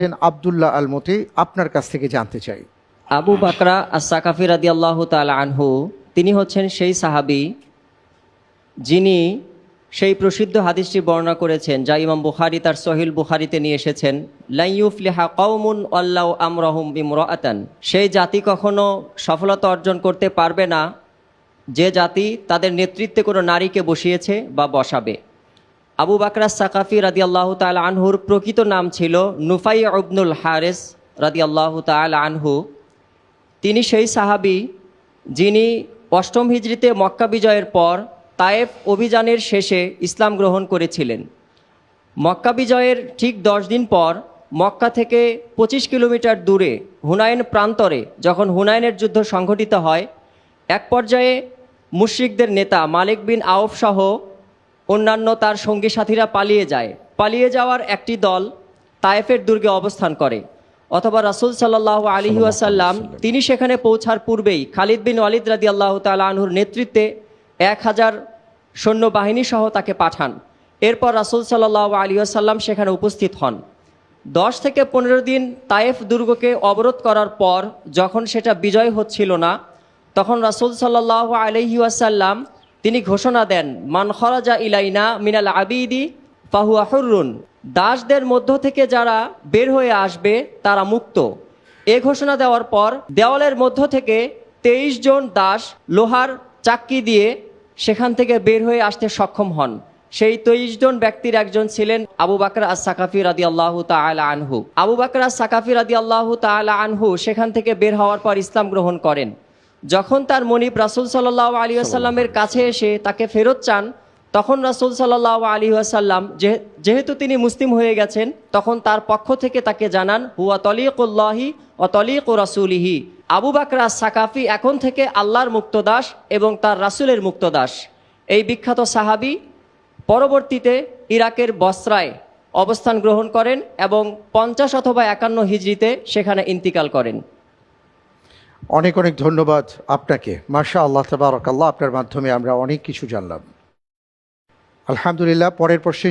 আব্দুল্লাহ আল মতি, আপনার কাছ থেকে জানতে চাই। আবু বাকরা আস-সাকাফি রাদিয়াল্লাহু তাআলা আনহু তিনি হচ্ছেন সেই সাহাবী যিনি সেই প্রসিদ্ধ হাদিসটি বর্ণনা করেছেন যা ইমাম বুখারী তার সহিহ বুখারীতে নিয়ে এসেছেন, লা ইউফলিহা কওমুন আল্লাহু আমরাহুম বিমরাআতান। সেই জাতি কখনো সফলতা অর্জন করতে পারবে না যে জাতি তাদের নেতৃত্বে কোনো নারীকে বসিয়েছে বা বসাবে। আবু বাকরা সাকাফি রাদিয়াল্লাহু তাআলা আনহুর প্রকৃত নাম ছিল নুফাই ইবনুল হারিস রাদিয়াল্লাহু তাআলা আনহু। তিনি সেই সাহাবী যিনি অষ্টম হিজরিতে মক্কা বিজয়ের পর তায়েফ অভিযানের শেষে ইসলাম গ্রহণ করেছিলেন। মক্কা বিজয়ের ঠিক 10 দিন পর মক্কা থেকে 25 কিলোমিটার দূরে হুনাইন প্রান্তরে যখন হুনাইনের যুদ্ধ সংঘটিত হয়, এক পর্যায়ে মুশরিকদের নেতা মালিক বিন আউফ সহ অন্যান্য তার সঙ্গী সাথীরা পালিয়ে যায়। পালিয়ে যাওয়ার একটি দল তায়েফের দুর্গে অবস্থান করে, অথবা রাসূল সাল্লাল্লাহু আলাইহি ওয়াসাল্লাম তিনি সেখানে পৌঁছার পূর্বেই খালিদ বিন ওয়ালিদ রাদিয়াল্লাহু তাআলা আনহুর নেতৃত্বে 1000 সৈন্যবাহিনী সহ তাকে পাঠান। এরপর রাসূল সাল্লাল্লাহু আলাইহি ওয়াসাল্লাম সেখানে উপস্থিত হন। 10 থেকে 15 দিন তায়েফ দুর্গকে অবরোধ করার পর যখন সেটা বিজয় হচ্ছিল না, তখন রাসূল সাল্লাল্লাহু আলাইহি ওয়াসাল্লাম তিনি ঘোষণা দেন, মান খরাজা ইলাইনা মিনাল আবিদি ফাহুয়া হুররুন। দাসদের মধ্য থেকে যারা বের হয়ে আসবে তারা মুক্ত। এ ঘোষণা দেওয়ার পর দেওয়ালের মধ্য থেকে 23 জন দাস লোহার চাক্কি দিয়ে সেখান থেকে বের হয়ে আসতে সক্ষম হন। সেই 23 জন ব্যক্তির একজন ছিলেন আবু বাকর আস-সাকাফি রাদিয়াল্লাহু তাআলা আনহু। আবু বাকর আস-সাকাফি রাদিয়াল্লাহু তাআলা আনহু সেখান থেকে বের হওয়ার পর ইসলাম গ্রহণ করেন। যখন তার মনিব রাসূল সাল্লাল্লাহু আলাইহি ওয়াসাল্লামের কাছে এসে তাকে ফেরত চান, তখন রাসূল সাল্লাল্লাহু আলাইহি ওয়াসাল্লাম যেহেতু তিনি মুসলিম হয়ে গেছেন, তখন তার পক্ষ থেকে তাকে জানান, হুয়া তলিকুল্লাহি ওয়া তলিকু রাসূলিহি। আবু বাকর আস-সাকাফি এখন থেকে আল্লাহর মুক্তদাস এবং তার রাসূলের মুক্তদাস। এই বিখ্যাত সাহাবী পরবর্তীতে ইরাকের বসরায় অবস্থান গ্রহণ করেন এবং 50 অথবা 51 হিজরিতে সেখানে ইন্তিকাল করেন। অনেক অনেক ধন্যবাদ আপনাকে। মাশাআল্লাহ, তাবারাকাল্লাহ, আপনার মাধ্যমে আমরা অনেক কিছু জানলাম। আলহামদুলিল্লাহ। পরের প্রশ্নে